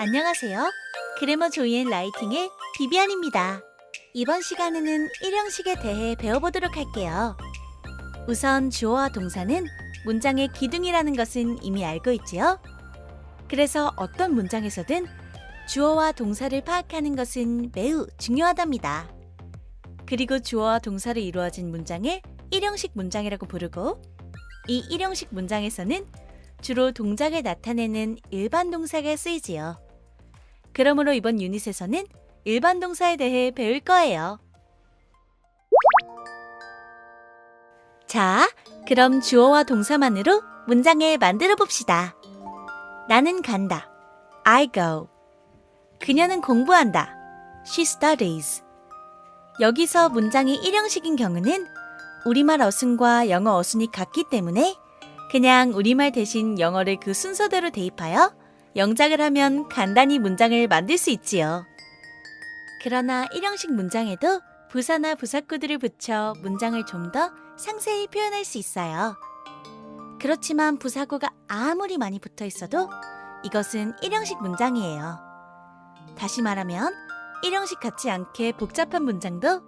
안녕하세요. 그래머 조이앤 라이팅의 비비안입니다. 이번 시간에는 일형식에 대해 배워보도록 할게요. 우선 주어와 동사는 문장의 기둥이라는 것은 이미 알고 있지요? 그래서 어떤 문장에서든 주어와 동사를 파악하는 것은 매우 중요하답니다. 그리고 주어와 동사로 이루어진 문장을 일형식 문장이라고 부르고, 이 일형식 문장에서는 주로 동작을 나타내는 일반 동사가 쓰이지요. 그러므로 이번 유닛에서는 일반 동사에 대해 배울 거예요. 자, 그럼 주어와 동사만으로 문장을 만들어 봅시다. 나는 간다. I go. 그녀는 공부한다. She studies. 여기서 문장이 일형식인 경우는 우리말 어순과 영어 어순이 같기 때문에 그냥 우리말 대신 영어를 그 순서대로 대입하여 영작을 하면 간단히 문장을 만들 수 있지요. 그러나 일형식 문장에도 부사나 부사구들을 붙여 문장을 좀 더 상세히 표현할 수 있어요. 그렇지만 부사구가 아무리 많이 붙어 있어도 이것은 일형식 문장이에요. 다시 말하면 일형식 같지 않게 복잡한 문장도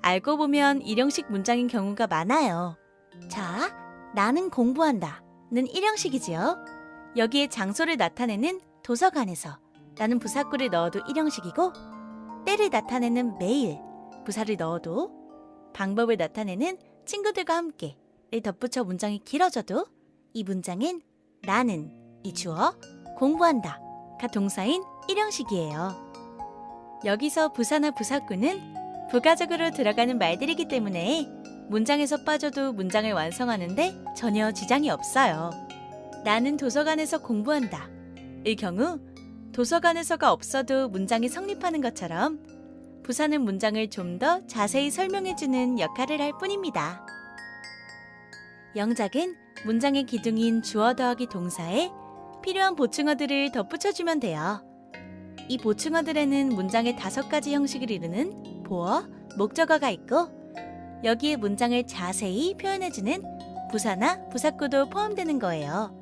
알고 보면 일형식 문장인 경우가 많아요. 자, 나는 공부한다 는 일형식이지요. 여기에 장소를 나타내는 도서관에서 라는 부사구를 넣어도 일형식이고, 때를 나타내는 매일 부사를 넣어도, 방법을 나타내는 친구들과 함께를 덧붙여 문장이 길어져도 이 문장은 나는 이 주어, 공부한다 가 동사인 일형식이에요. 여기서 부사나 부사구는 부가적으로 들어가는 말들이기 때문에 문장에서 빠져도 문장을 완성하는데 전혀 지장이 없어요. 나는 도서관에서 공부한다 의 경우 도서관에서가 없어도 문장이 성립하는 것처럼 부사는 문장을 좀 더 자세히 설명해주는 역할을 할 뿐입니다. 영작은 문장의 기둥인 주어 더하기 동사에 필요한 보충어들을 덧붙여주면 돼요. 이 보충어들에는 문장의 5가지 형식을 이루는 보어, 목적어가 있고, 여기에 문장을 자세히 표현해주는 부사나 부사구도 포함되는 거예요.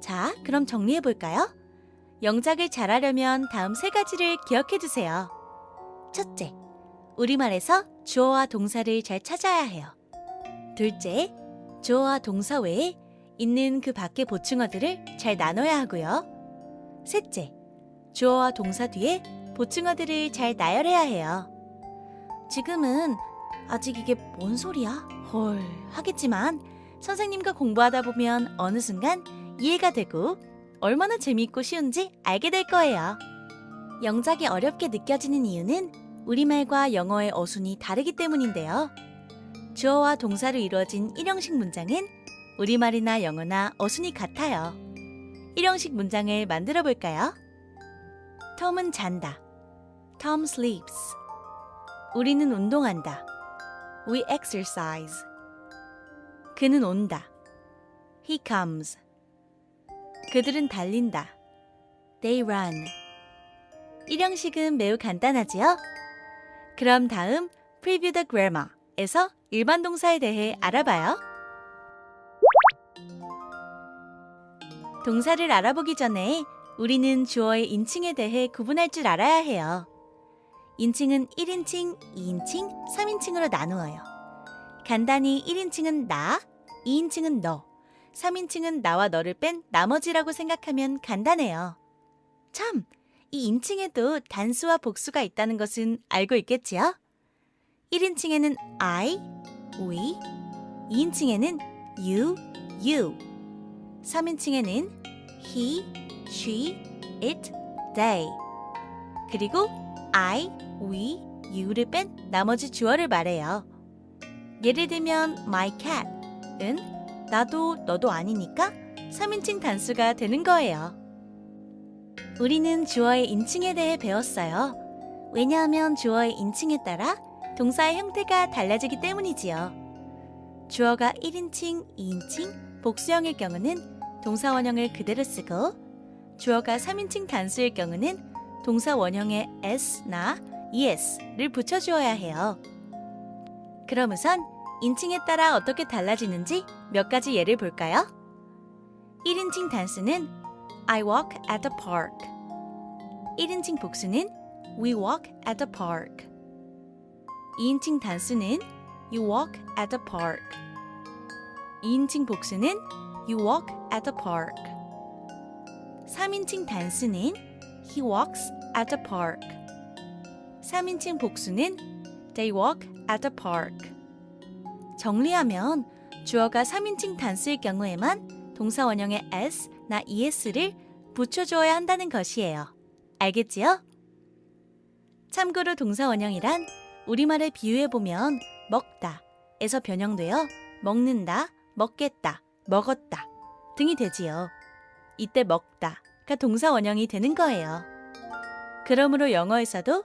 자, 그럼 정리해볼까요? 영작을 잘하려면 다음 3가지를 기억해두세요. 첫째, 우리말에서 주어와 동사를 잘 찾아야 해요. 둘째, 주어와 동사 외에 있는 그 밖의 보충어들을 잘 나눠야 하고요. 셋째, 주어와 동사 뒤에 보충어들을 잘 나열해야 해요. 지금은 아직 이게 뭔 소리야? 헐 하겠지만 선생님과 공부하다 보면 어느 순간 이해가 되고 얼마나 재미있고 쉬운지 알게 될 거예요. 영작이 어렵게 느껴지는 이유는 우리말과 영어의 어순이 다르기 때문인데요. 주어와 동사로 이루어진 일형식 문장은 우리말이나 영어나 어순이 같아요. 일형식 문장을 만들어 볼까요? 톰은 잔다. Tom sleeps. 우리는 운동한다. We exercise. 그는 온다. He comes. 그들은 달린다. They run. 일형식은 매우 간단하지요? 그럼 다음 Preview the Grammar에서 일반 동사에 대해 알아봐요. 동사를 알아보기 전에 우리는 주어의 인칭에 대해 구분할 줄 알아야 해요. 인칭은 1인칭, 2인칭, 3인칭으로 나누어요. 간단히 1인칭은 나, 2인칭은 너, 3인칭은 나와 너를 뺀 나머지라고 생각하면 간단해요. 참! 이 인칭에도 단수와 복수가 있다는 것은 알고 있겠지요? 1인칭에는 I, we, 2인칭에는 you, you, 3인칭에는 he, she, it, they, 그리고 I, we, you를 뺀 나머지 주어를 말해요. 예를 들면 my cat은 나도 너도 아니니까 3인칭 단수가 되는 거예요. 우리는 주어의 인칭에 대해 배웠어요. 왜냐하면 주어의 인칭에 따라 동사의 형태가 달라지기 때문이지요. 주어가 1인칭, 2인칭, 복수형일 경우는 동사 원형을 그대로 쓰고, 주어가 3인칭 단수일 경우는 동사 원형에 s나 es를 붙여주어야 해요. 그럼 우선 인칭에 따라 어떻게 달라지는지 몇 가지 예를 볼까요? 1인칭 단수는 I walk at the park. 1인칭 복수는 We walk at the park. 2인칭 단수는 You walk at the park. 2인칭 복수는 You walk at the park. 3인칭 단수는 He walks at the park. 3인칭 복수는 They walk at the park. 정리하면 주어가 3인칭 단수일 경우에만 동사 원형에 s나 es를 붙여주어야 한다는 것이에요. 알겠지요? 참고로 동사 원형이란 우리말에 비유해보면 먹다 에서 변형되어 먹는다, 먹겠다, 먹었다 등이 되지요. 이때 먹다가 동사 원형이 되는 거예요. 그러므로 영어에서도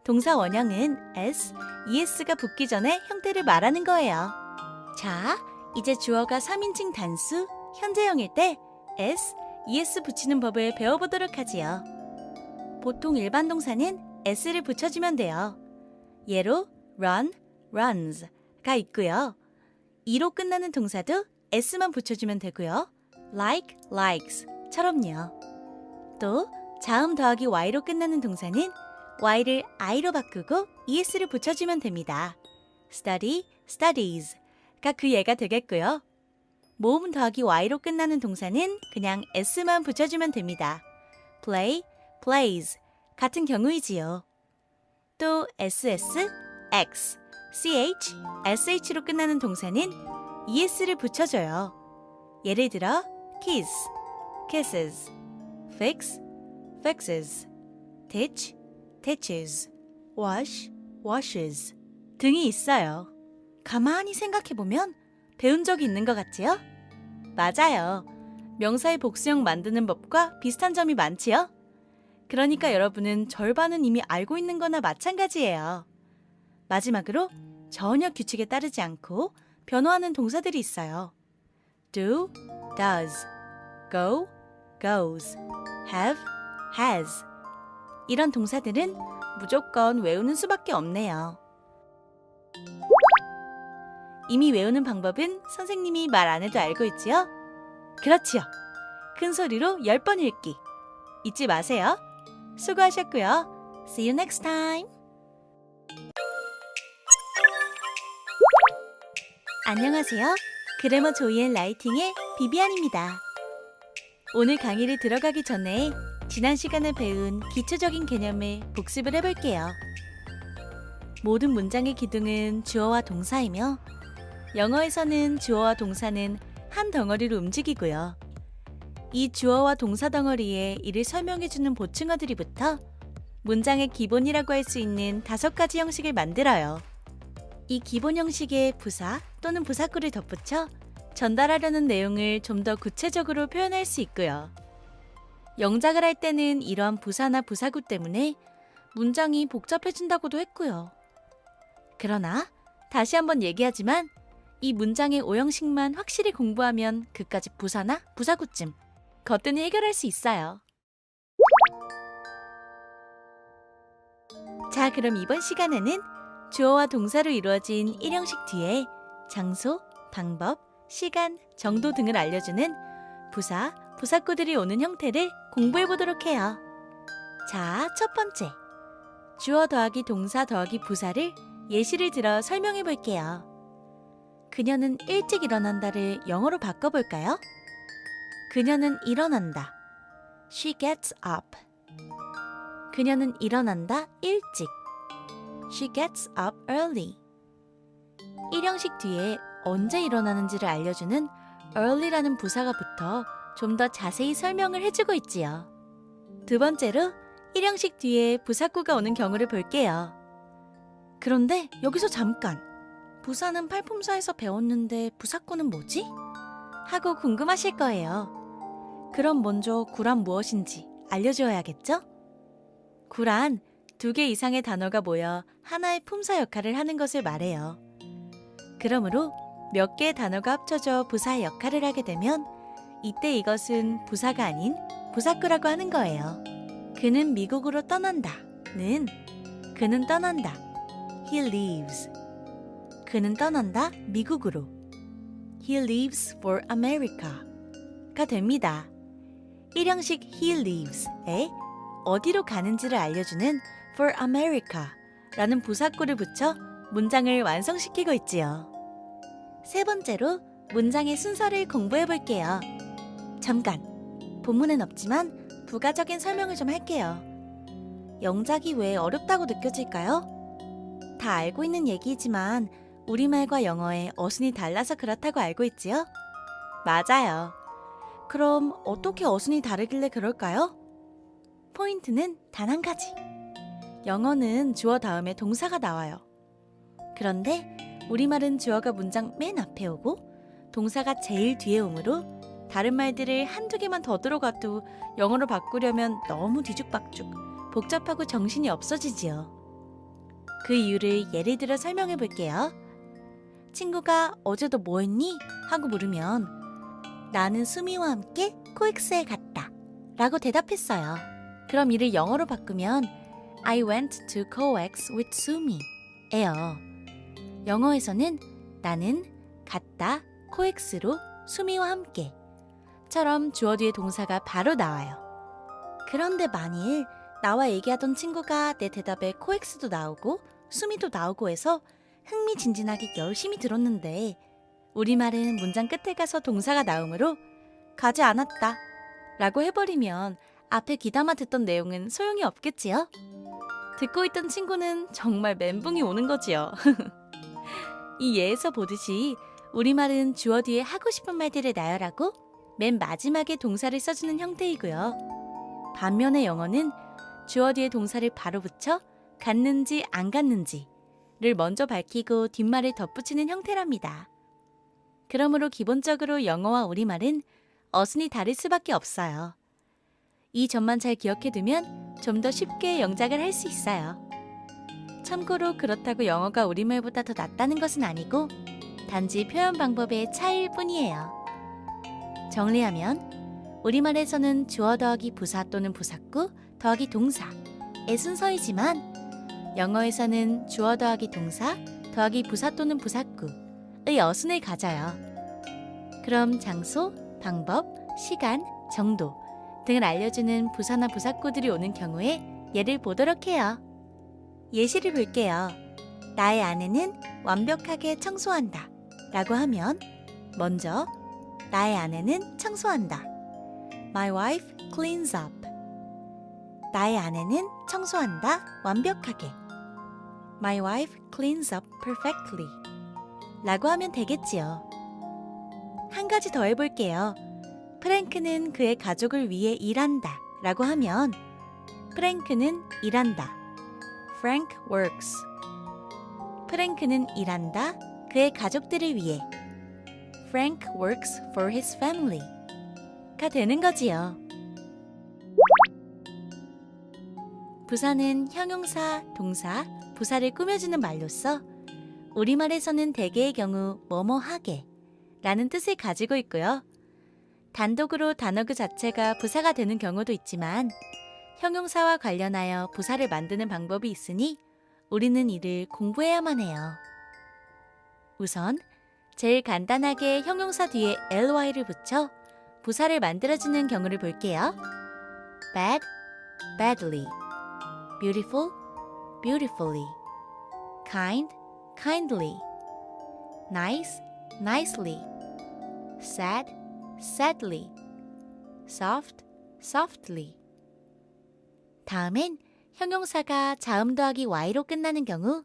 동사 원형은 s, es가 붙기 전에 형태를 말하는 거예요. 자, 이제 주어가 3인칭 단수, 현재형일 때 s, es 붙이는 법을 배워보도록 하지요. 보통 일반 동사는 s를 붙여주면 돼요. 예로 run, runs가 있고요. e로 끝나는 동사도 s만 붙여주면 되고요. like, likes처럼요. 또 자음 더하기 y로 끝나는 동사는 y를 i로 바꾸고 es를 붙여주면 됩니다. study, studies가 그 예가 되겠고요. 모음 더하기 y로 끝나는 동사는 그냥 s만 붙여주면 됩니다. play, plays 같은 경우이지요. 또 ss, x, ch, sh로 끝나는 동사는 es를 붙여줘요. 예를 들어 kiss, kisses, fix, fixes, teach, teaches, wash, washes 등이 있어요. 가만히 생각해보면 배운 적이 있는 것 같지요? 맞아요. 명사의 복수형 만드는 법과 비슷한 점이 많지요? 그러니까 여러분은 절반은 이미 알고 있는 거나 마찬가지예요. 마지막으로 전혀 규칙에 따르지 않고 변화하는 동사들이 있어요. do, does, go, goes, have, has 이런 동사들은 무조건 외우는 수밖에 없네요. 이미 외우는 방법은 선생님이 말 안 해도 알고 있지요? 그렇지요. 큰 소리로 10번 읽기. 잊지 마세요. 수고하셨고요. See you next time. 안녕하세요. 그래머 조이앤 라이팅의 비비안입니다. 오늘 강의를 들어가기 전에 지난 시간에 배운 기초적인 개념을 복습을 해볼게요. 모든 문장의 기둥은 주어와 동사이며 영어에서는 주어와 동사는 한 덩어리로 움직이고요. 이 주어와 동사 덩어리에 이를 설명해주는 보충어들이 붙어 문장의 기본이라고 할 수 있는 5가지 형식을 만들어요. 이 기본 형식에 부사 또는 부사구를 덧붙여 전달하려는 내용을 좀 더 구체적으로 표현할 수 있고요. 영작을 할 때는 이러한 부사나 부사구 때문에 문장이 복잡해진다고도 했고요. 그러나 다시 한번 얘기하지만 이 문장의 5형식만 확실히 공부하면 그까지 부사나 부사구쯤 거뜬히 해결할 수 있어요. 자, 그럼 이번 시간에는 주어와 동사로 이루어진 1형식 뒤에 장소, 방법, 시간, 정도 등을 알려주는 부사, 부사구들이 오는 형태를 공부해 보도록 해요. 자, 첫 번째. 주어 더하기 동사 더하기 부사를 예시를 들어 설명해 볼게요. 그녀는 일찍 일어난다를 영어로 바꿔볼까요? 그녀는 일어난다. She gets up. 그녀는 일어난다 일찍. She gets up early. 1형식 뒤에 언제 일어나는지를 알려주는 early라는 부사가 붙어 좀 더 자세히 설명을 해주고 있지요. 두 번째로 1형식 뒤에 부사구가 오는 경우를 볼게요. 그런데 여기서 잠깐! 부사는 팔품사에서 배웠는데 부사구는 뭐지? 하고 궁금하실 거예요. 그럼 먼저 구란 무엇인지 알려주어야겠죠? 구란, 2개 이상의 단어가 모여 하나의 품사 역할을 하는 것을 말해요. 그러므로 몇 개의 단어가 합쳐져 부사의 역할을 하게 되면 이때 이것은 부사가 아닌 부사구라고 하는 거예요. 그는 미국으로 떠난다는 그는 떠난다. He leaves. 그는 떠난다 미국으로. He leaves for America 가 됩니다. 1형식 he leaves에 어디로 가는지를 알려주는 For America 라는 부사구를 붙여 문장을 완성시키고 있지요. 세 번째로 문장의 순서를 공부해 볼게요. 잠깐, 본문엔 없지만 부가적인 설명을 좀 할게요. 영작이 왜 어렵다고 느껴질까요? 다 알고 있는 얘기이지만 우리말과 영어의 어순이 달라서 그렇다고 알고 있지요? 맞아요. 그럼 어떻게 어순이 다르길래 그럴까요? 포인트는 단 한 가지. 영어는 주어 다음에 동사가 나와요. 그런데 우리말은 주어가 문장 맨 앞에 오고 동사가 제일 뒤에 오므로 다른 말들을 한두 개만 더 들어가도 영어로 바꾸려면 너무 뒤죽박죽, 복잡하고 정신이 없어지지요. 그 이유를 예를 들어 설명해 볼게요. 친구가 어제도 뭐 했니? 하고 물으면 나는 수미와 함께 코엑스에 갔다 라고 대답했어요. 그럼 이를 영어로 바꾸면 I went to COEX with Sumi 에요. 영어에서는 나는 갔다 코엑스로 수미와 함께 처럼 주어 뒤에 동사가 바로 나와요. 그런데 만일 나와 얘기하던 친구가 내 대답에 코엑스도 나오고 수미도 나오고 해서 흥미진진하게 열심히 들었는데 우리말은 문장 끝에 가서 동사가 나오므로 가지 않았다 라고 해버리면 앞에 귀담아 듣던 내용은 소용이 없겠지요? 듣고 있던 친구는 정말 멘붕이 오는 거지요. 이 예에서 보듯이 우리말은 주어 뒤에 하고 싶은 말들을 나열하고 맨 마지막에 동사를 써주는 형태이고요. 반면에 영어는 주어 뒤에 동사를 바로 붙여 갔는지 안 갔는지를 먼저 밝히고 뒷말을 덧붙이는 형태랍니다. 그러므로 기본적으로 영어와 우리말은 어순이 다를 수밖에 없어요. 이 점만 잘 기억해두면 좀 더 쉽게 영작을 할 수 있어요. 참고로 그렇다고 영어가 우리말보다 더 낫다는 것은 아니고 단지 표현 방법의 차이일 뿐이에요. 정리하면 우리말에서는 주어 더하기 부사 또는 부사구 더하기 동사의 순서이지만 영어에서는 주어 더하기 동사 더하기 부사 또는 부사구의 어순을 가져요. 그럼 장소, 방법, 시간, 정도 등을 알려주는 부사나 부사구들이 오는 경우에 예를 보도록 해요. 예시를 볼게요. 나의 아내는 완벽하게 청소한다 라고 하면 먼저 나의 아내는 청소한다. My wife cleans up. 나의 아내는 청소한다 완벽하게. My wife cleans up perfectly. 라고 하면 되겠지요. 한 가지 더 해볼게요. 프랭크는 그의 가족을 위해 일한다 라고 하면 프랭크는 일한다. Frank works. 프랭크는 일한다. 그의 가족들을 위해. Frank works for his family. 가 되는 거지요. 부사는 형용사, 동사, 부사를 꾸며주는 말로서 우리말에서는 대개의 경우 뭐뭐하게 라는 뜻을 가지고 있고요. 단독으로 단어 그 자체가 부사가 되는 경우도 있지만 형용사와 관련하여 부사를 만드는 방법이 있으니 우리는 이를 공부해야만 해요. 우선 제일 간단하게 형용사 뒤에 ly를 붙여 부사를 만들어주는 경우를 볼게요. bad, badly, beautiful, beautifully, kind, kindly, nice, nicely, sad, sadly, soft, softly. 다음엔 형용사가 자음 더하기 y로 끝나는 경우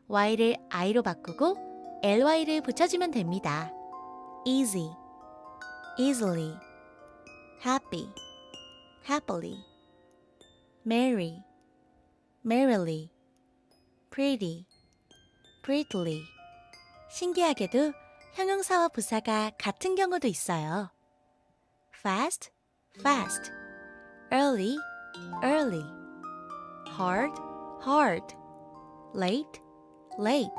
y를 i로 바꾸고 ly를 붙여주면 됩니다. easy, easily, happy, happily, merry, merrily, pretty, prettily. 신기하게도 형용사와 부사가 같은 경우도 있어요. fast, fast, early, early, hard, hard, late, late.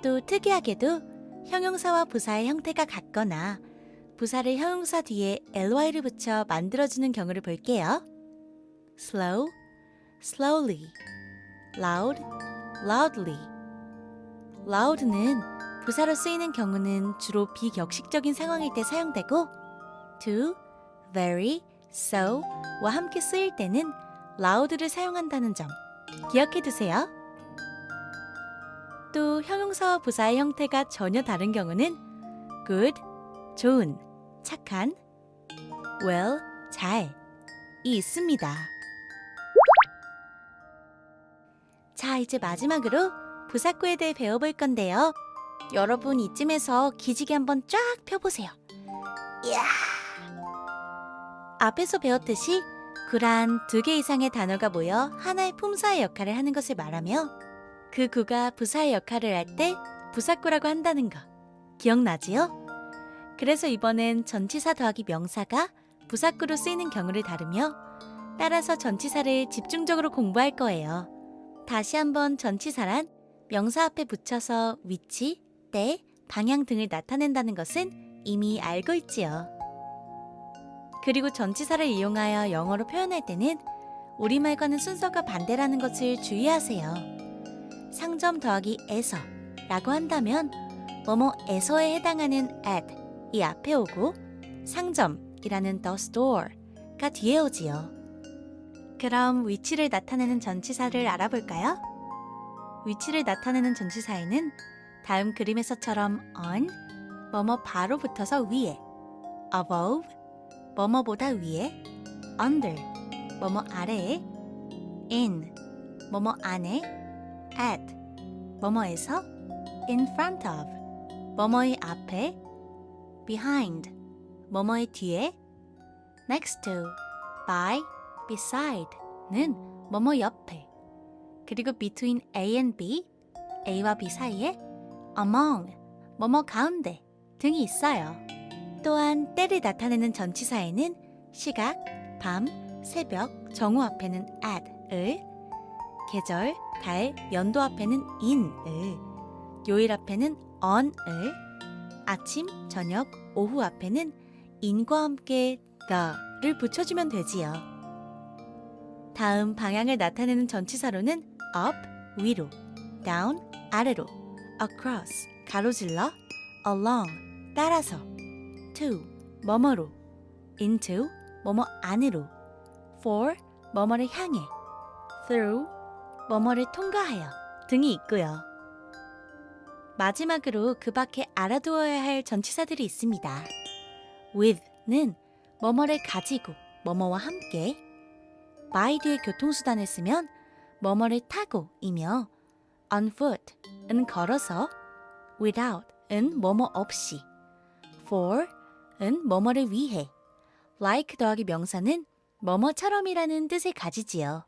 또 특이하게도 형용사와 부사의 형태가 같거나 부사를 형용사 뒤에 ly를 붙여 만들어주는 경우를 볼게요. slow, slowly, loud, loudly. loud는 부사로 쓰이는 경우는 주로 비격식적인 상황일 때 사용되고 to, very, so와 함께 쓰일 때는 loud를 사용한다는 점 기억해 두세요. 또 형용사와 부사의 형태가 전혀 다른 경우는 good, 좋은, 착한, well, 잘이 있습니다. 자, 이제 마지막으로 부사구에 대해 배워볼 건데요. 여러분 이쯤에서 기지개 한번 쫙 펴보세요. 이야! 앞에서 배웠듯이 구란 2개 이상의 단어가 모여 하나의 품사의 역할을 하는 것을 말하며 그 구가 부사의 역할을 할 때 부사구라고 한다는 거 기억나지요? 그래서 이번엔 전치사 더하기 명사가 부사구로 쓰이는 경우를 다루며 따라서 전치사를 집중적으로 공부할 거예요. 다시 한번 전치사란 명사 앞에 붙여서 위치, 때, 방향 등을 나타낸다는 것은 이미 알고 있지요. 그리고 전치사를 이용하여 영어로 표현할 때는 우리말과는 순서가 반대라는 것을 주의하세요. 상점 더하기 에서 라고 한다면 뭐뭐에서에 해당하는 at 이 앞에 오고 상점이라는 the store가 뒤에 오지요. 그럼 위치를 나타내는 전치사를 알아볼까요? 위치를 나타내는 전치사에는 다음 그림에서처럼 on, 뭐뭐 바로 붙어서 위에, above, 뭐뭐보다 위에, under, 뭐뭐 아래에, in, 뭐뭐 안에, at, 뭐뭐에서, in front of, 뭐뭐의 앞에, behind, 뭐뭐의 뒤에, next to, by, beside는 뭐뭐 옆에, 그리고 between A and B, A와 B 사이에 among, 뭐뭐 가운데 등이 있어요. 또한 때를 나타내는 전치사에는 시각, 밤, 새벽, 정오 앞에는 at을, 계절, 달, 연도 앞에는 in을, 요일 앞에는 on을, 아침, 저녁, 오후 앞에는 in과 함께 the를 붙여주면 되지요. 다음 방향을 나타내는 전치사로는 up, 위로, down, 아래로, across, 가로질러, along, 따라서, to, 뭐뭐로, into, 뭐뭐 안으로, for, 뭐뭐를 향해, through, 뭐뭐를 통과하여 등이 있고요. 마지막으로 그 밖에 알아두어야 할 전치사들이 있습니다. with는 뭐뭐를 가지고, 뭐뭐와 함께, by 뒤에 교통수단을 쓰면 뭐뭐를 타고 이며 on foot은 걸어서, without은 뭐뭐 없이, for은 뭐뭐를 위해, like 더하기 명사는 뭐뭐처럼이라는 뜻을 가지지요.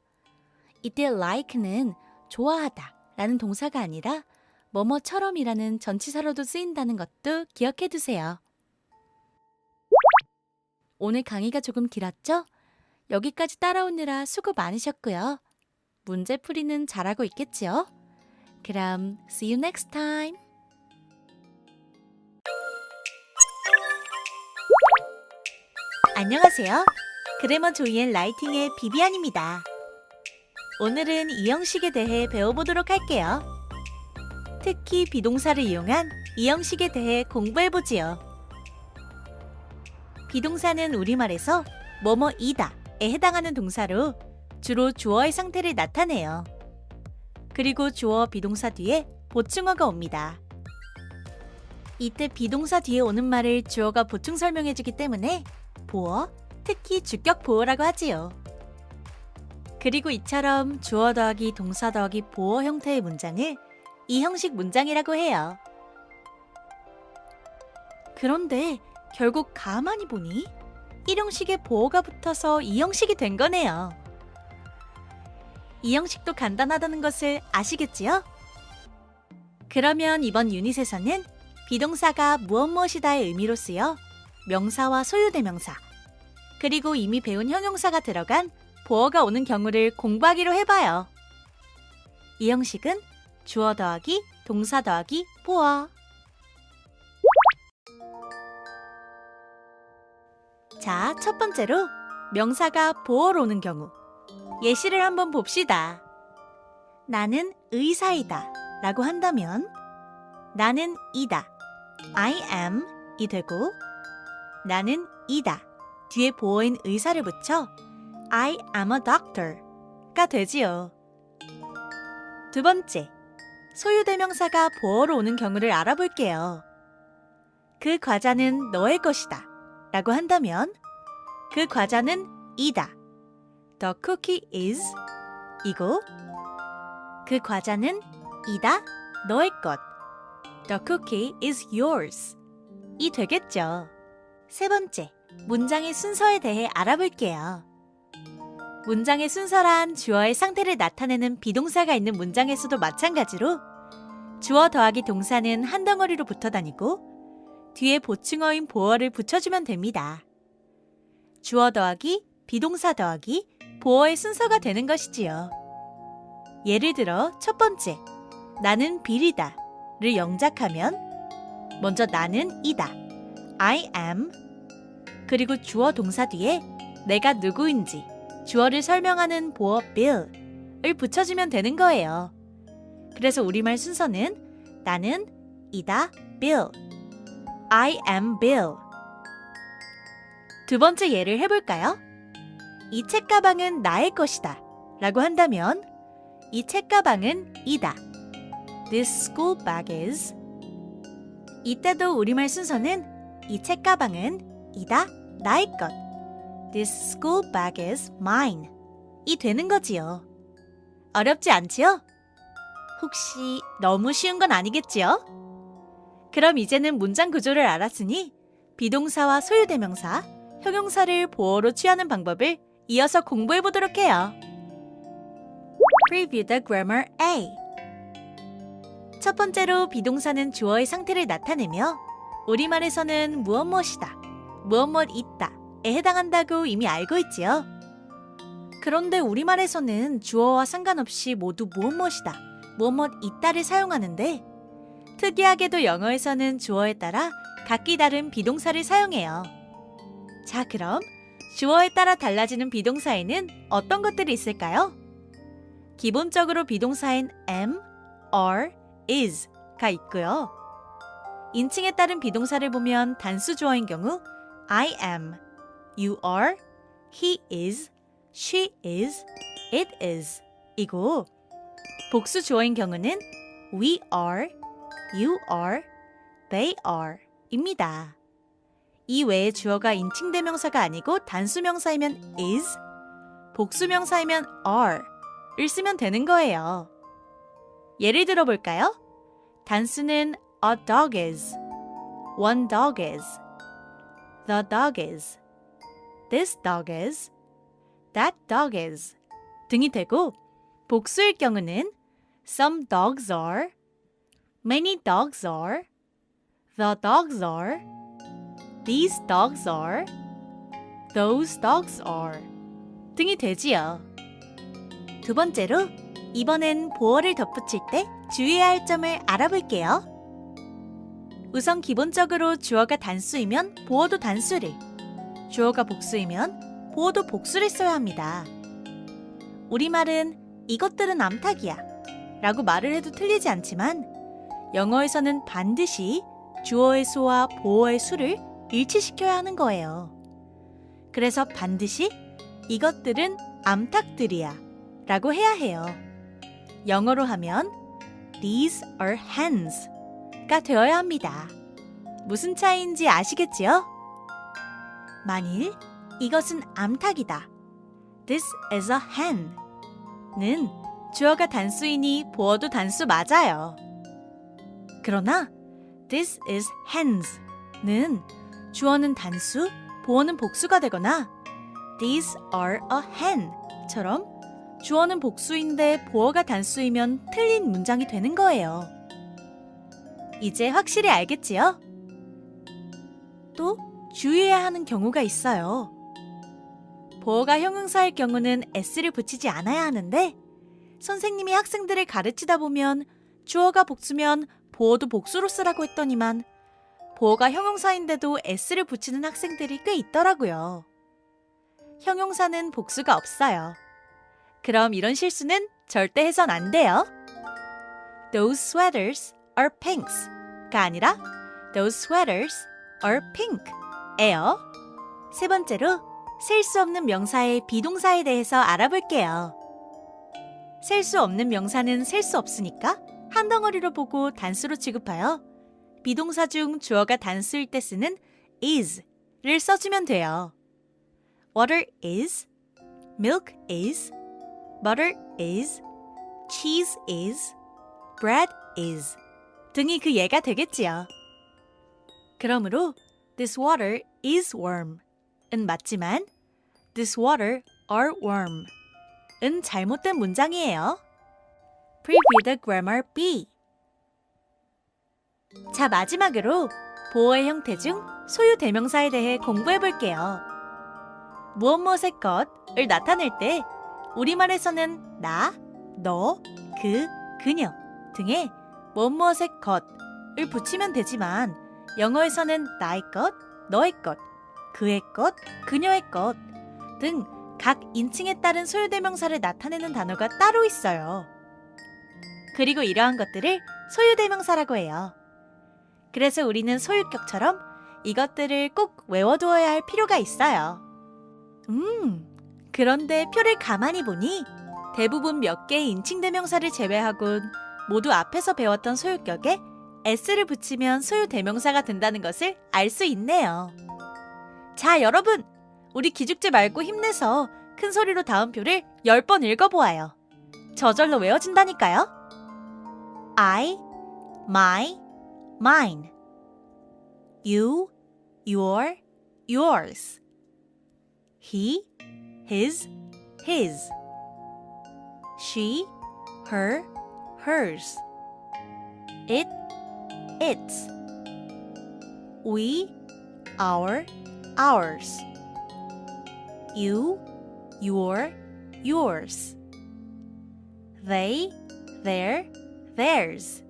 이때 like는 좋아하다 라는 동사가 아니라 뭐뭐처럼이라는 전치사로도 쓰인다는 것도 기억해 두세요. 오늘 강의가 조금 길었죠? 여기까지 따라오느라 수고 많으셨고요. 문제풀이는 잘하고 있겠지요? 그럼 see you next time. 안녕하세요. 그래머 조이앤 라이팅의 비비안입니다. 오늘은 이 형식에 대해 배워보도록 할게요. 특히 비동사를 이용한 이 형식에 대해 공부해보지요. 비동사는 우리말에서 뭐뭐이다에 해당하는 동사로 주로 주어의 상태를 나타내요. 그리고 주어 비동사 뒤에 보충어가 옵니다. 이때 비동사 뒤에 오는 말을 주어가 보충 설명해주기 때문에 보어, 특히 주격 보어라고 하지요. 그리고 이처럼 주어 더하기 동사 더하기 보어 형태의 문장을 이 형식 문장이라고 해요. 그런데 결국 가만히 보니 1형식에 보어가 붙어서 2형식이 된 거네요. 이 형식도 간단하다는 것을 아시겠지요? 그러면 이번 유닛에서는 비동사가 무엇무엇이다의 의미로 쓰여 명사와 소유대명사, 그리고 이미 배운 형용사가 들어간 보어가 오는 경우를 공부하기로 해봐요. 이 형식은 주어 더하기 동사 더하기 보어. 자, 첫 번째로 명사가 보어로 오는 경우 예시를 한번 봅시다. 나는 의사이다 라고 한다면 나는 이다, I am 이 되고 나는 이다, 뒤에 보어인 의사를 붙여 I am a doctor가 되지요. 두 번째, 소유대명사가 보어로 오는 경우를 알아볼게요. 그 과자는 너의 것이다 라고 한다면 그 과자는 이다. The cookie is 이고 그 과자는 이다, 너의 것. The cookie is yours 이 되겠죠. 세 번째, 문장의 순서에 대해 알아볼게요. 문장의 순서란 주어의 상태를 나타내는 비동사가 있는 문장에서도 마찬가지로 주어 더하기 동사는 한 덩어리로 붙어 다니고 뒤에 보충어인 보어를 붙여주면 됩니다. 주어 더하기 비동사 더하기 보어의 순서가 되는 것이지요. 예를 들어 첫 번째, 나는 빌이다 를 영작하면 먼저 나는 이다, I am, 그리고 주어 동사 뒤에 내가 누구인지 주어를 설명하는 보어 Bill을 붙여주면 되는 거예요. 그래서 우리말 순서는 나는 이다, Bill, I am Bill. 두 번째 예를 해볼까요? 이 책가방은 나의 것이다 라고 한다면 이 책가방은 이다, This school bag is. 이때도 우리말 순서는 이 책가방은 이다, 나의 것, This school bag is mine 이 되는 거지요. 어렵지 않지요? 혹시 너무 쉬운 건 아니겠지요? 그럼 이제는 문장 구조를 알았으니 비동사와 소유대명사, 형용사를 보어로 취하는 방법을 이어서 공부해 보도록 해요. Preview the grammar A. 첫 번째로 비동사는 주어의 상태를 나타내며 우리말에서는 무엇 무엇이다, 무엇 무엇 있다에 해당한다고 이미 알고 있지요. 그런데 우리말에서는 주어와 상관없이 모두 무엇 무엇이다, 무엇 무엇 있다를 사용하는데 특이하게도 영어에서는 주어에 따라 각기 다른 비동사를 사용해요. 자, 그럼 주어에 따라 달라지는 비동사에는 어떤 것들이 있을까요? 기본적으로 비동사엔 am, are, is가 있고요. 인칭에 따른 비동사를 보면 단수 주어인 경우 I am, you are, he is, she is, it is 이고 복수 주어인 경우는 we are, you are, they are 입니다. 이 외에 주어가 인칭대명사가 아니고 단수명사이면 is, 복수명사이면 are를 쓰면 되는 거예요. 예를 들어볼까요? 단수는 a dog is, one dog is, the dog is, this dog is, that dog is 등이 되고 복수일 경우는 some dogs are, many dogs are, the dogs are, these dogs are, those dogs are 등이 되지요. 두 번째로 이번엔 보어를 덧붙일 때 주의해야 할 점을 알아볼게요. 우선 기본적으로 주어가 단수이면 보어도 단수를, 주어가 복수이면 보어도 복수를 써야 합니다. 우리말은 이것들은 암탉이야 라고 말을 해도 틀리지 않지만 영어에서는 반드시 주어의 수와 보어의 수를 일치시켜야 하는 거예요. 그래서 반드시 이것들은 암탉들이야 라고 해야 해요. 영어로 하면 These are hens가 되어야 합니다. 무슨 차이인지 아시겠지요? 만일 이것은 암탉이다, This is a hen는 주어가 단수이니 보어도 단수 맞아요. 그러나 This is hens는 주어는 단수, 보어는 복수가 되거나 These are a hen처럼 주어는 복수인데 보어가 단수이면 틀린 문장이 되는 거예요. 이제 확실히 알겠지요? 또 주의해야 하는 경우가 있어요. 보어가 형용사일 경우는 s를 붙이지 않아야 하는데 선생님이 학생들을 가르치다 보면 주어가 복수면 보어도 복수로 쓰라고 했더니만 보어가 형용사인데도 s를 붙이는 학생들이 꽤 있더라고요. 형용사는 복수가 없어요. 그럼 이런 실수는 절대 해선 안 돼요. Those sweaters are pinks가 아니라 Those sweaters are pink 예요. 세 번째로 셀 수 없는 명사의 비동사에 대해서 알아볼게요. 셀 수 없는 명사는 셀 수 없으니까 한 덩어리로 보고 단수로 취급하여 비동사 중 주어가 단수일 때 쓰는 is를 써주면 돼요. Water is, milk is, butter is, cheese is, bread is 등이 그 예가 되겠지요. 그러므로 this water is warm 은 맞지만 this water are warm 은 잘못된 문장이에요. Preview the grammar B. 자, 마지막으로 보어의 형태 중 소유 대명사에 대해 공부해 볼게요. 무엇무엇의 것을 나타낼 때 우리말에서는 나, 너, 그, 그녀 등의 무엇무엇의 것을 붙이면 되지만 영어에서는 나의 것, 너의 것, 그의 것, 그녀의 것 등 각 인칭에 따른 소유대명사를 나타내는 단어가 따로 있어요. 그리고 이러한 것들을 소유대명사라고 해요. 그래서 우리는 소유격처럼 이것들을 꼭 외워두어야 할 필요가 있어요. 그런데 표를 가만히 보니 대부분 몇 개의 인칭대명사를 제외하곤 모두 앞에서 배웠던 소유격에 s를 붙이면 소유대명사가 된다는 것을 알 수 있네요. 자, 여러분! 우리 기죽지 말고 힘내서 큰 소리로 다음 표를 10번 읽어보아요. 저절로 외워진다니까요. I, my, mine. You, your, yours. He, his, his. She, her, hers. It, its. We, our, ours. You, your, yours. They, their, theirs.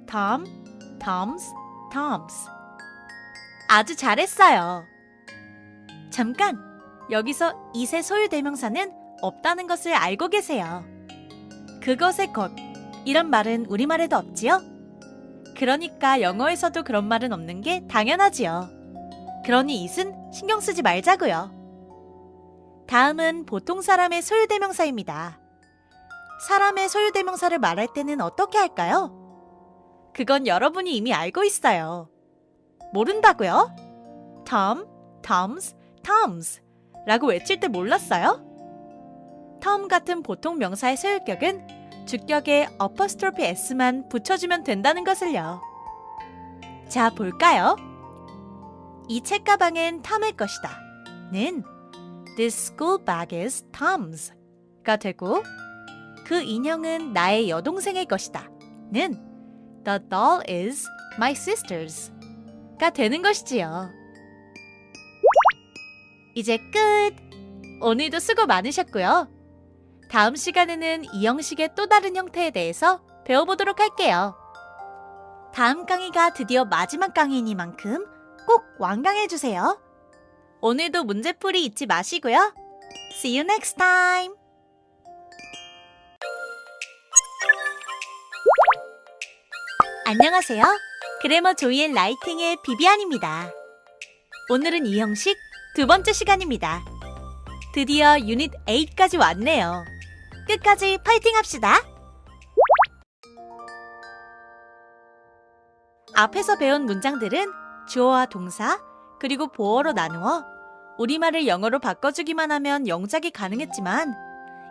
Tom, Tom's, Tom's. 아주 잘했어요. 잠깐! 여기서 이세 소유 대명사는 없다는 것을 알고 계세요. 그것의 것 이런 말은 우리말에도 없지요? 그러니까 영어에서도 그런 말은 없는 게 당연하지요. 그러니 it은 신경 쓰지 말자고요. 다음은 보통 사람의 소유대명사입니다. 사람의 소유대명사를 말할 때는 어떻게 할까요? 그건 여러분이 이미 알고 있어요. 모른다고요? Tom, Tom's, Tom's 라고 외칠 때 몰랐어요? Tom 같은 보통 명사의 소유격은 주격에 어퍼스트로피 s만 붙여주면 된다는 것을요. 자, 볼까요? 이 책가방은 톰의 것이다 는 This school bag is Tom's 가 되고 그 인형은 나의 여동생의 것이다 는 The doll is my sister's 가 되는 것이지요. 이제 끝! 오늘도 수고 많으셨고요. 다음 시간에는 이 형식의 또 다른 형태에 대해서 배워보도록 할게요. 다음 강의가 드디어 마지막 강의이니만큼 꼭 완강해주세요. 오늘도 문제풀이 잊지 마시고요. See you next time! 안녕하세요. 그래머 조이앤 라이팅의 비비안입니다. 오늘은 이 형식 두 번째 시간입니다. 드디어 유닛 8까지 왔네요. 끝까지 파이팅 합시다. 앞에서 배운 문장들은 주어와 동사, 그리고 보어로 나누어 우리말을 영어로 바꿔주기만 하면 영작이 가능했지만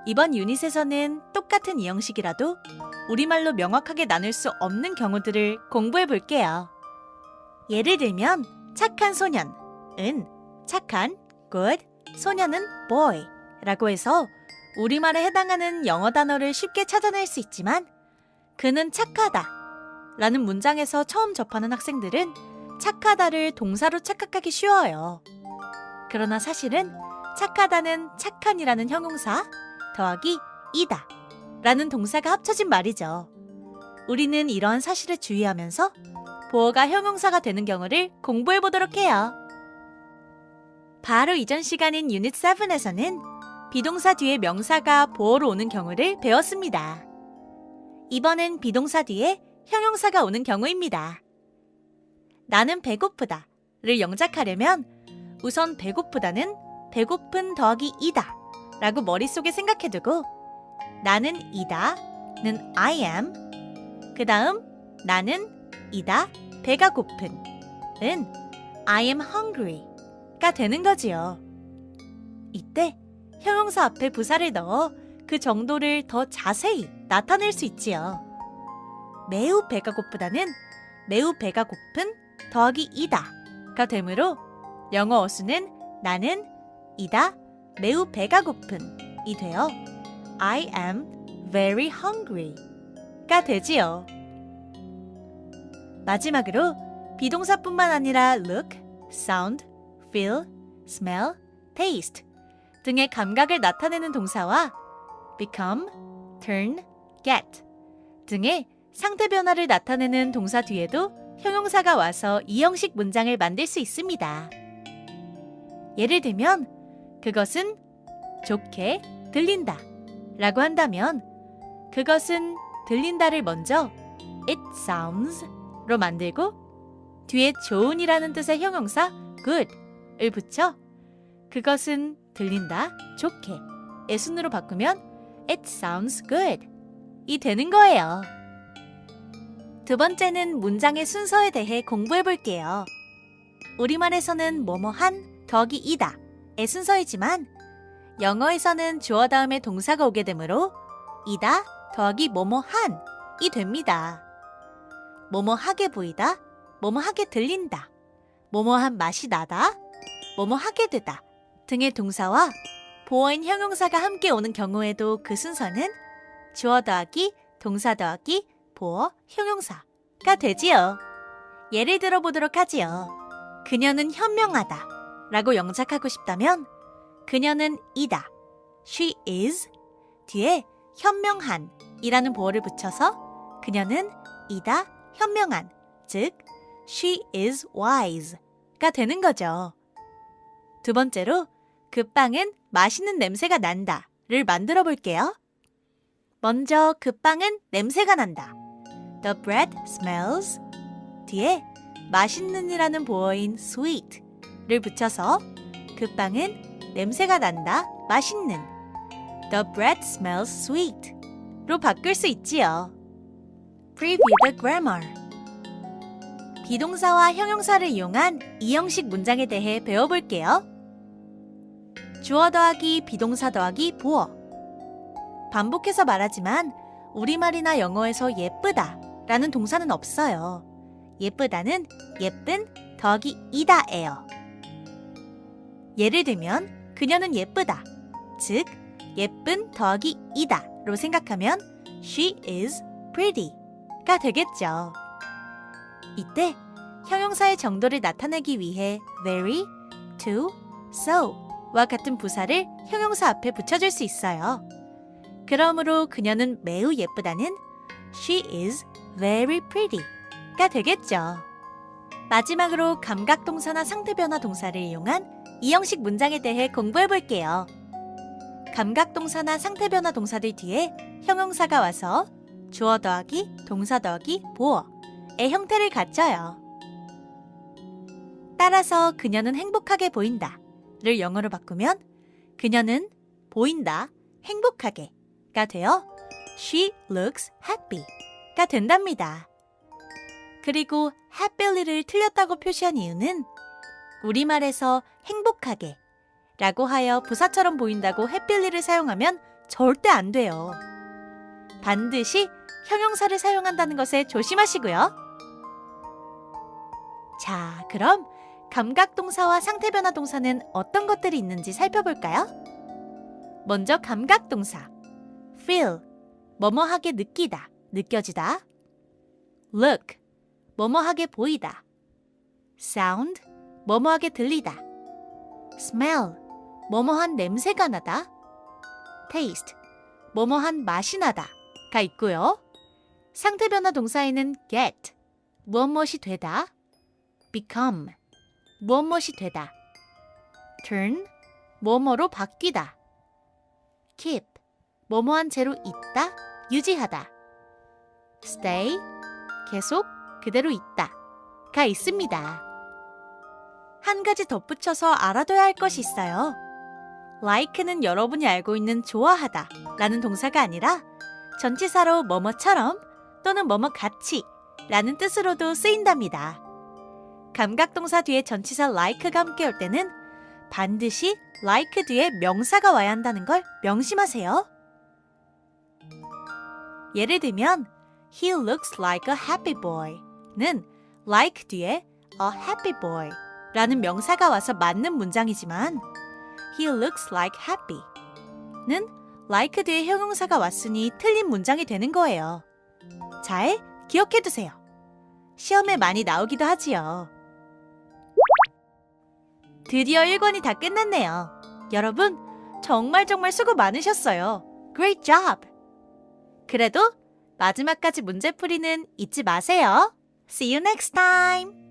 이번 유닛에서는 똑같은 이 형식이라도 우리말로 명확하게 나눌 수 없는 경우들을 공부해 볼게요. 예를 들면 착한 소년은 착한, good, 소년은 boy 라고 해서 우리말에 해당하는 영어 단어를 쉽게 찾아낼 수 있지만 그는 착하다 라는 문장에서 처음 접하는 학생들은 착하다를 동사로 착각하기 쉬워요. 그러나 사실은 착하다는 착한이라는 형용사 더하기 이다 라는 동사가 합쳐진 말이죠. 우리는 이러한 사실에 주의하면서 보어가 형용사가 되는 경우를 공부해 보도록 해요. 바로 이전 시간인 유닛 7에서는 비동사 뒤에 명사가 보어로 오는 경우를 배웠습니다. 이번엔 비동사 뒤에 형용사가 오는 경우입니다. 나는 배고프다를 영작하려면 우선 배고프다는 배고픈 더하기 이다 라고 머릿속에 생각해두고 나는 이다 는 I am 그 다음 나는 이다 배가 고픈 은 I am hungry 가 되는 거지요. 이때 형용사 앞에 부사를 넣어 그 정도를 더 자세히 나타낼 수 있지요. 매우 배가 고프다는 매우 배가 고픈 더하기 이다 가 되므로 영어 어수는 나는 이다 매우 배가 고픈 이 되어 I am very hungry 가 되지요. 마지막으로 비동사뿐만 아니라 look, sound, feel, smell, taste 등의 감각을 나타내는 동사와 become, turn, get 등의 상태 변화를 나타내는 동사 뒤에도 형용사가 와서 이형식 문장을 만들 수 있습니다. 예를 들면 그것은 좋게 들린다 라고 한다면 그것은 들린다를 먼저 it sounds 로 만들고 뒤에 좋은이라는 뜻의 형용사 good을 붙여 그것은 들린다 좋게 의 순으로 바꾸면 it sounds good 이 되는 거예요. 두 번째는 문장의 순서에 대해 공부해 볼게요. 우리말에서는 뭐뭐한 더하기 이다 의 순서이지만 영어에서는 주어 다음에 동사가 오게 되므로 이다 더하기 뭐뭐한 이 됩니다. 뭐뭐하게 보이다, 뭐뭐하게 들린다, 뭐뭐한 맛이 나다, 뭐뭐하게 되다 등의 동사와 보어인 형용사가 함께 오는 경우에도 그 순서는 주어 더하기 동사 더하기 보어 형용사가 되지요. 예를 들어 보도록 하지요. 그녀는 현명하다 라고 영작하고 싶다면 그녀는 이다, she is 뒤에 현명한 이라는 보어를 붙여서 그녀는 이다 현명한, 즉 she is wise 가 되는 거죠. 두 번째로 그 빵은 맛있는 냄새가 난다 를 만들어 볼게요. 먼저 그 빵은 냄새가 난다. The bread smells 뒤에 맛있는 이라는 보어인 sweet 를 붙여서 그 빵은 냄새가 난다 맛있는 The bread smells sweet 로 바꿀 수 있지요. Preview the grammar 비동사와 형용사를 이용한 이형식 문장에 대해 배워볼게요. 주어 더하기 비동사 더하기 보어 반복해서 말하지만 우리말이나 영어에서 예쁘다 라는 동사는 없어요. 예쁘다는 예쁜 더하기 이다예요. 예를 들면 그녀는 예쁘다, 즉 예쁜 더하기 이다로 생각하면 she is pretty 가 되겠죠. 이때 형용사의 정도를 나타내기 위해 very, to, so 와 같은 부사를 형용사 앞에 붙여줄 수 있어요. 그러므로 그녀는 매우 예쁘다는 she is very pretty 가 되겠죠. 마지막으로 감각동사나 상태변화 동사를 이용한 이형식 문장에 대해 공부해 볼게요. 감각동사나 상태변화 동사들 뒤에 형용사가 와서 주어 더하기 동사 더하기 보어의 형태를 갖춰요. 따라서 그녀는 행복하게 보인다 를 영어로 바꾸면 그녀는 보인다 행복하게 가 되어 she looks happy 가 된답니다. 그리고 happy를 틀렸다고 표시한 이유는 우리말에서 행복하게 라고 하여 부사처럼 보인다고 happy를 사용하면 절대 안 돼요. 반드시 형용사를 사용한다는 것에 조심하시고요. 자, 그럼 감각동사와 상태변화 동사는 어떤 것들이 있는지 살펴볼까요? 먼저 감각동사 feel, 뭐뭐하게 느끼다, 느껴지다 look, 뭐뭐하게 보이다 sound, 뭐뭐하게 들리다 smell, 뭐뭐한 냄새가 나다 taste, 뭐뭐한 맛이 나다 가 있고요. 상태변화 동사에는 get, 무엇무엇이 되다 become, 무엇무엇이 되다 turn, 뭐뭐로 바뀌다 keep, 뭐뭐한 채로 있다, 유지하다 stay, 계속 그대로 있다 가 있습니다. 한 가지 덧붙여서 알아둬야 할 것이 있어요. like는 여러분이 알고 있는 좋아하다 라는 동사가 아니라 전치사로 뭐뭐처럼 또는 뭐뭐 같이 라는 뜻으로도 쓰인답니다. 감각동사 뒤에 전치사 like가 함께 올 때는 반드시 like 뒤에 명사가 와야 한다는 걸 명심하세요. 예를 들면 He looks like a happy boy 는 like 뒤에 a happy boy 라는 명사가 와서 맞는 문장이지만 He looks like happy 는 like 뒤에 형용사가 왔으니 틀린 문장이 되는 거예요. 잘 기억해두세요. 시험에 많이 나오기도 하지요. 드디어 1권이 다 끝났네요. 여러분 정말 수고 많으셨어요. Great job! 그래도 마지막까지 문제풀이는 잊지 마세요. See you next time!